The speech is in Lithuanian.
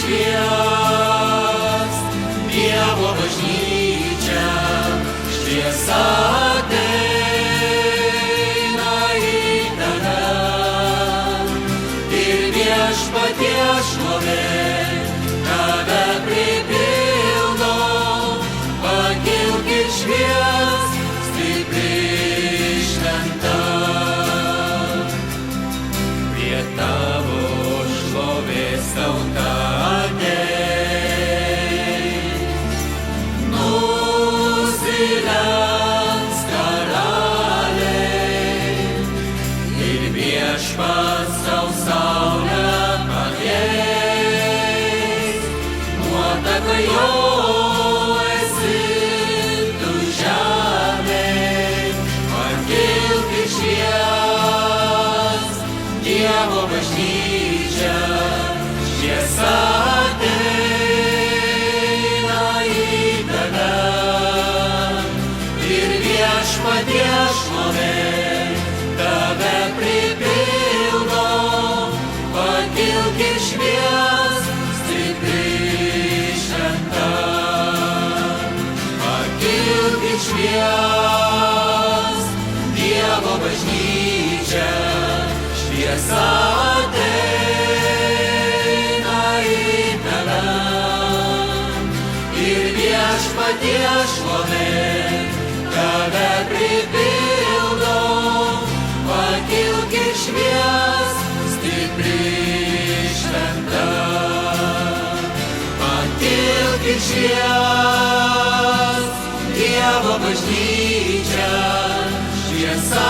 švies, Dievo bažnyčia šviesa ateina į tave ir viešpaties šlovė tave pripildo, pakilk ir švies, stipri šventa. Prie tavo šlovės tauta ateis, nusilenks karaliai ir viešpats sau saulę pakeis. Nuotaka jo esi tu žemėj, pakilk ir švies, Dievo bažnyčia šviesa ateina į tave ir viešpaties šlovė tave pripildo, pakilk ir švies, stipri šventa. Pakilk ir švies, Dievo bažnyčia šviesa ateina į tave ir viešpaties šlovė tave pripildo, pakilk ir švies, stipri šventa. Pakilk ir švies, Dievo bažnyčia šviesa